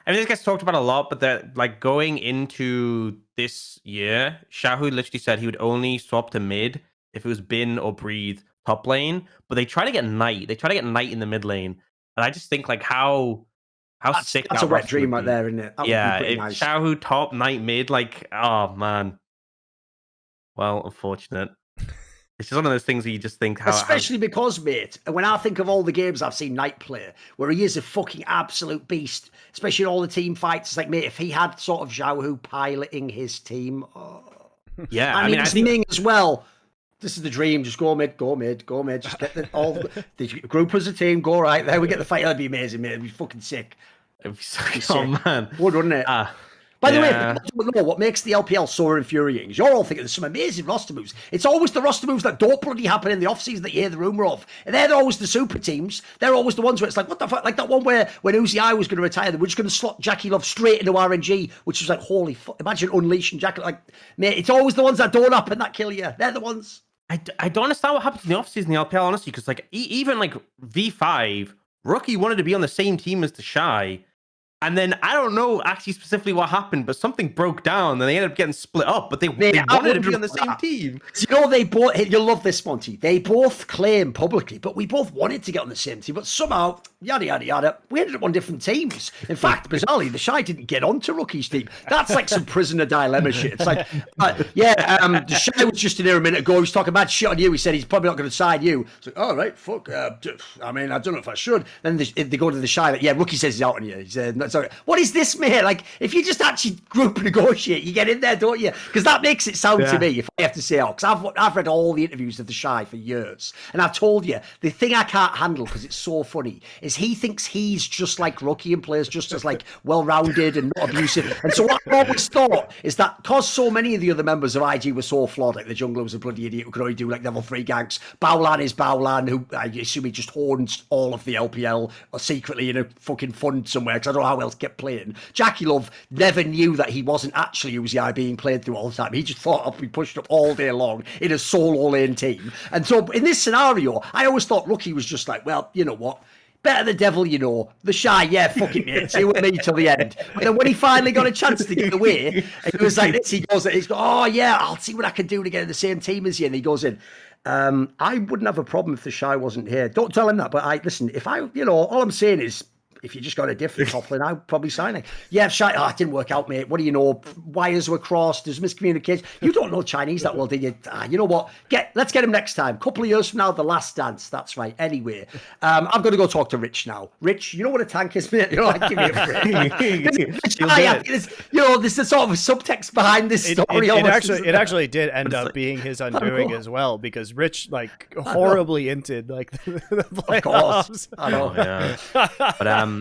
I mean, this gets talked about a lot, but they're like going into this year, Xiaohu literally said he would only swap to mid if it was bin or breathe top lane. But they try to get Knight. They try to get Knight in the mid lane, and I just think like how sick that's that a wet roster dream would right be. there, isn't it? That Yeah, would be pretty if nice. Xiaohu top, Knight mid, like, oh man. Well, unfortunate. It's just one of those things where you just think Especially because, mate, when I think of all the games I've seen Knight play, where he is a fucking absolute beast, especially in all the team fights, it's like, mate, if he had sort of Xiaohu piloting his team, yeah, and I mean, I think Ming as well. This is the dream. Just go mid, go mid, go mid. Just get the group as a team. Go right there. We get the fight. That'd be amazing, mate. It'd be fucking sick. it'd be so, oh man, wouldn't it? By the way, if you don't know what makes the LPL so infuriating is you're all thinking there's some amazing roster moves. It's always the roster moves that don't bloody happen in the offseason that you hear the rumour of. And they're always the super teams. They're always the ones where it's like, what the fuck? Like that one where when Uzi I was going to retire, they were just going to slot Jackie Love straight into RNG, which was like, holy fuck. Imagine unleashing Jackie. Like, mate, it's always the ones that don't happen that kill you. They're the ones. I don't understand what happens in the offseason in the LPL, honestly, because like even like V5, Rookie wanted to be on the same team as the Shy. And then I don't know actually specifically what happened, but something broke down and they ended up getting split up. But they wanted to be on the same team. You know, they both, you'll love this, Monty. They both claim publicly, but we both wanted to get on the same team. But somehow, yada, yada, yada, we ended up on different teams. In fact, bizarrely, the Shy didn't get onto Rookie's team. That's like some prisoner dilemma shit. It's like, the Shy was just in here a minute ago. He was talking bad shit on you. He said he's probably not going to sign you. It's like, all right, fuck. I mean, I don't know if I should. Then they go to the Shy, like, yeah, Rookie says he's out on you. He said, sorry. What is this, mate? Like, if you just actually group negotiate, you get in there, don't you? Because that makes it sound to me, if I have to say, because I've read all the interviews of the Shy for years, and I've told you the thing I can't handle because it's so funny is he thinks he's just like Rookie and plays just as like well-rounded and not abusive. And so what I've always thought is that because so many of the other members of IG were so flawed, like the jungler was a bloody idiot who could only do like level 3 ganks. Baolan is Baolan, who I assume he just owns all of the LPL or secretly in a fucking fund somewhere because I don't know how else to get playing. Jackie Love never knew that he wasn't actually Uzi being played through all the time. He just thought I'd be pushed up all day long in a solo lane team. And so in this scenario, I always thought Rookie was just like, well, you know what? Better the devil, you know. The Shy, yeah, fuck it, mate. See with me till the end. But then when he finally got a chance to get away, and he was like this, he's going, oh yeah, I'll see what I can do to get in the same team as you. And he goes in. I wouldn't have a problem if the Shy wasn't here. Don't tell him that, but listen, if I, all I'm saying is, if you just got a different top lane, I'd probably sign it. Yeah, Shy, it didn't work out, mate. What do you know? Wires were crossed. There's miscommunication. You don't know Chinese that well, do you? You know what? Let's get him next time. Couple of years from now, the last dance. That's right. Anyway, I've got to go talk to Rich now. Rich, you know what a tank is, mate? Like, give me a break. There's a sort of a subtext behind this story. It actually did end up being his undoing as well, because Rich like horribly hinted like the playoffs. Of course. I know. Yeah. But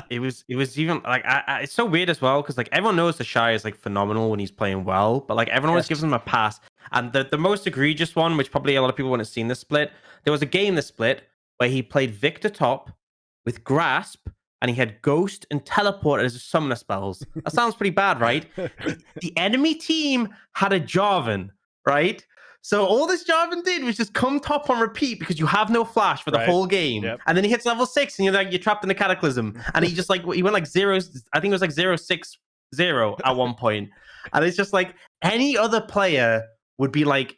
it was even like it's so weird as well because like everyone knows the Shy is like phenomenal when he's playing well, but like everyone always gives him a pass. And the most egregious one, which probably a lot of people wouldn't have seen this split, there was a game this split where he played Victor top with Grasp and he had Ghost and Teleport as his summoner spells. That sounds pretty bad, right? The enemy team had a Jarvan, right? So all this Jarvan did was just come top on repeat because you have no flash for the whole game. Yep. And then he hits level 6 and you're trapped in the Cataclysm. And he just he went like 0, I think it was like 0-6-0 at one point. And it's just like any other player would be like,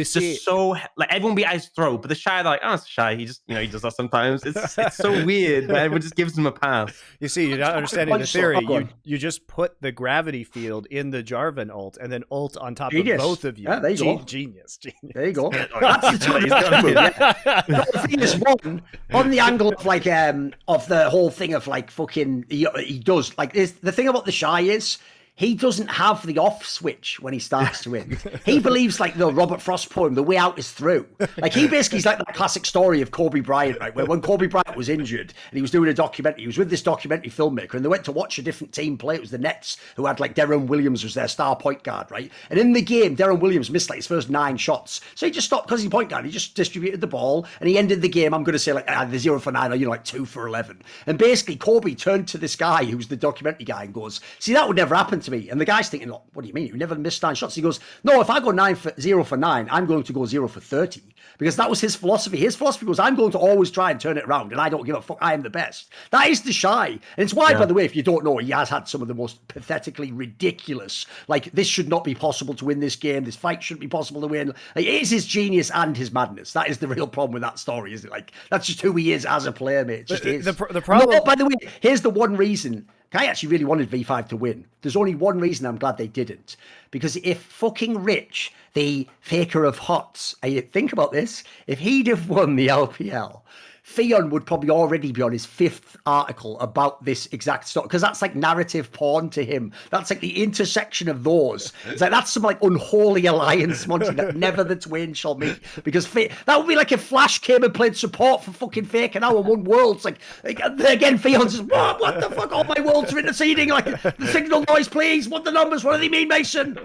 so like everyone would be at his throat, but the Shy, they're like, oh, it's Shy. He just, he does that sometimes. It's so weird, but everyone just gives him a pass. You see, you're not understanding the theory. You just put the gravity field in the Jarvan ult and then ult on top of both of you. Yeah, there you go. Genius. There you go. That's the thing is, one, on the angle of like of the whole thing of like fucking he does like the thing about the Shy is he doesn't have the off switch when he starts to win. He believes like the Robert Frost poem, the way out is through. Like he basically is like that classic story of Kobe Bryant, right? Where when Kobe Bryant was injured and he was doing a documentary, he was with this documentary filmmaker and they went to watch a different team play. It was the Nets who had like Deron Williams was their star point guard, right? And in the game, Deron Williams missed like his first 9 shots. So he just stopped because he's point guard. He just distributed the ball and he ended the game, I'm going to say like the 0 for 9 or, like 2 for 11. And basically Kobe turned to this guy who's the documentary guy and goes, see, that would never happen to me. And the guy's thinking, "What do you mean? You never missed 9 shots." He goes, "No, if I go 0 for 9, I'm going to go 0 for 30." Because that was his philosophy. His philosophy was, I'm going to always try and turn it around, and I don't give a fuck. I am the best. That is the Shy. And it's why, by the way, if you don't know, he has had some of the most pathetically ridiculous, like, this should not be possible to win this game. This fight shouldn't be possible to win. Like, it is his genius and his madness. That is the real problem with that story, isn't it? Like, that's just who he is as a player, mate. It just is. The problem... No, by the way, here's the one reason. I actually really wanted V5 to win. There's only one reason I'm glad they didn't. Because if fucking Rich, the faker of HOTS, think about this, if he'd have won the LPL, Theon would probably already be on his 5th article about this exact story, because that's like narrative porn to him. That's like the intersection of those. It's like, that's some like unholy alliance, Monty, that never the twain shall meet. Because that would be like if Flash came and played support for fucking Faker now and won Worlds. Like again, Theon says, what the fuck? All my worlds are interceding. Like, the signal noise, please. What the numbers? What do they mean, Mason?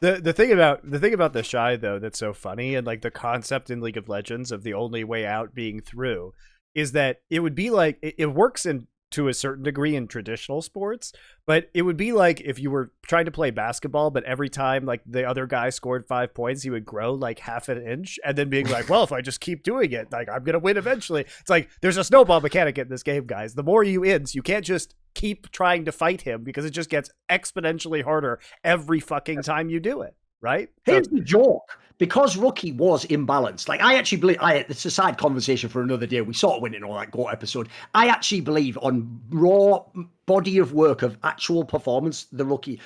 The thing about the Shy, though, that's so funny, and like the concept in League of Legends of the only way out being through, is that it would be like, it works to a certain degree in traditional sports, but it would be like if you were trying to play basketball, but every time like the other guy scored 5 points, you would grow like half an inch, and then being like, well, if I just keep doing it, like, I'm gonna win eventually. It's like, there's a snowball mechanic in this game, guys. The more you ins, you can't just keep trying to fight him, because it just gets exponentially harder every fucking time you do it, right? Here's the joke. Because Rookie was imbalanced, like, I actually believe, it's a side conversation for another day. We sort of went in all that Goat episode. I actually believe on raw body of work of actual performance, the Rookie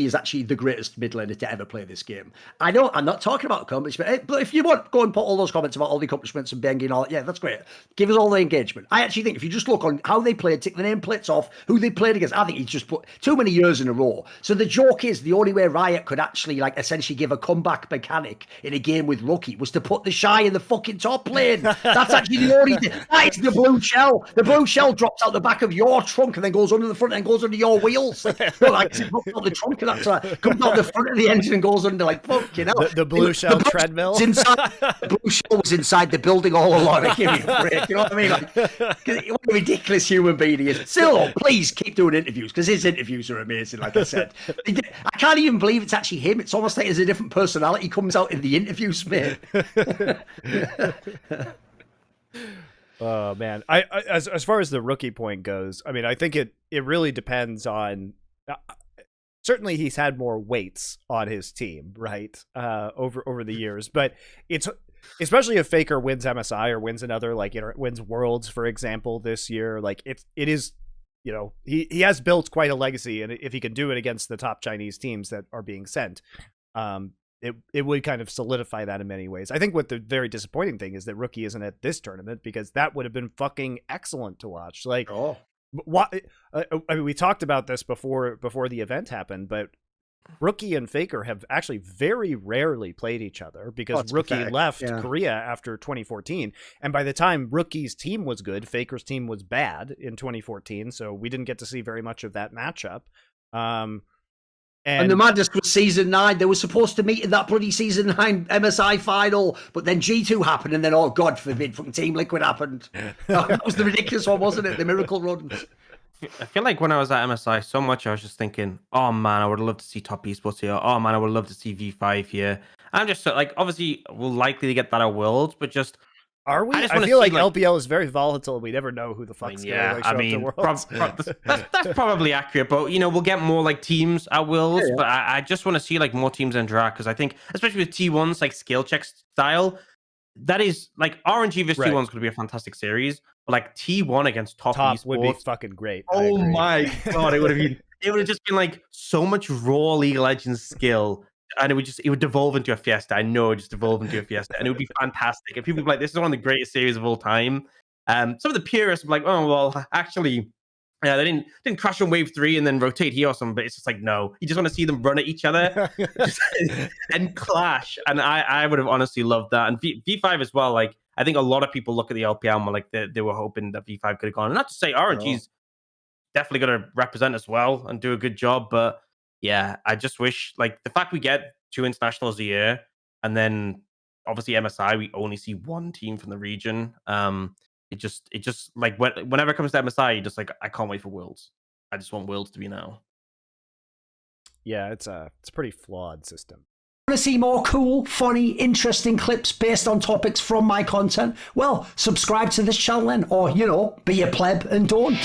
is actually the greatest mid laner to ever play this game. I know I'm not talking about accomplishment, but if you want, go and put all those comments about all the accomplishments and Bengi and all that, yeah, that's great. Give us all the engagement. I actually think if you just look on how they played, tick the nameplates off, who they played against, I think he's just put too many years in a row. So the joke is, the only way Riot could actually like essentially give a comeback mechanic in a game with Rookie was to put the Shy in the fucking top lane. That's actually the only thing. That is the blue shell. The blue shell drops out the back of your trunk and then goes under the front and goes under your wheels. Like it drops out the trunk and that's comes out the front of the engine and goes under, like, fucking hell. The blue shell treadmill. The blue shell was inside the building all along. Like, give me a break. You know what I mean? Like, what a ridiculous human being he is. Still, please keep doing interviews, because his interviews are amazing. Like I said, I can't even believe it's actually him. It's almost like there's a different personality comes out in the interviews, mate. Oh man, as far as the Rookie point goes, I mean, I think it really depends on. Certainly, he's had more weights on his team, right? Over the years, but it's especially if Faker wins MSI or wins another, like, wins Worlds, for example, this year. Like, it is, you know, he has built quite a legacy, and if he can do it against the top Chinese teams that are being sent, it would kind of solidify that in many ways. I think what the very disappointing thing is that Rookie isn't at this tournament, because that would have been fucking excellent to watch. Like, what? I mean, we talked about this before the event happened, but Rookie and Faker have actually very rarely played each other, because Rookie left Korea after 2014, and by the time Rookie's team was good, Faker's team was bad in 2014, so we didn't get to see very much of that matchup. And the madness was season 9. They were supposed to meet in that bloody season 9 MSI final, but then G2 happened, and then, oh God forbid, fucking Team Liquid happened. That was the ridiculous one, wasn't it? The miracle run. I feel like when I was at MSI, so much I was just thinking, oh man, I would love to see top esports here. Oh man, I would love to see V5 here. I'm just like, obviously, we'll likely get that at Worlds, but just. Are we? I feel like LPL is very volatile. We never know who the fuck's going to show up to Worlds. That's probably accurate, but you know, we'll get more like teams at Worlds. Yeah. But I just want to see like more teams interact, because I think, especially with T1s, like skill check style, that is like RNG vs T1 is going to be a fantastic series. But like T1 against top esports would be fucking great. Oh my God, it would have just been like so much raw League of Legends skill. And it would devolve into a fiesta. I know, it would just devolve into a fiesta, and it would be fantastic. And people would be like, "This is one of the greatest series of all time." Some of the purists would be like, "Oh well, actually, they didn't crash on wave 3 and then rotate here or something." But it's just like, no, you just want to see them run at each other and clash. And I would have honestly loved that. And V5 as well. Like, I think a lot of people look at the LPL and were like, they were hoping that V5 could have gone. And not to say RNG's definitely going to represent us well and do a good job, but. Yeah, I just wish, like, the fact we get 2 internationals a year, and then obviously MSI, we only see 1 team from the region. It just like whenever it comes to MSI, you're just like, I can't wait for Worlds. I just want Worlds to be now. Yeah, it's a pretty flawed system. Want to see more cool, funny, interesting clips based on topics from my content? Well, subscribe to this channel then, or, be a pleb and don't.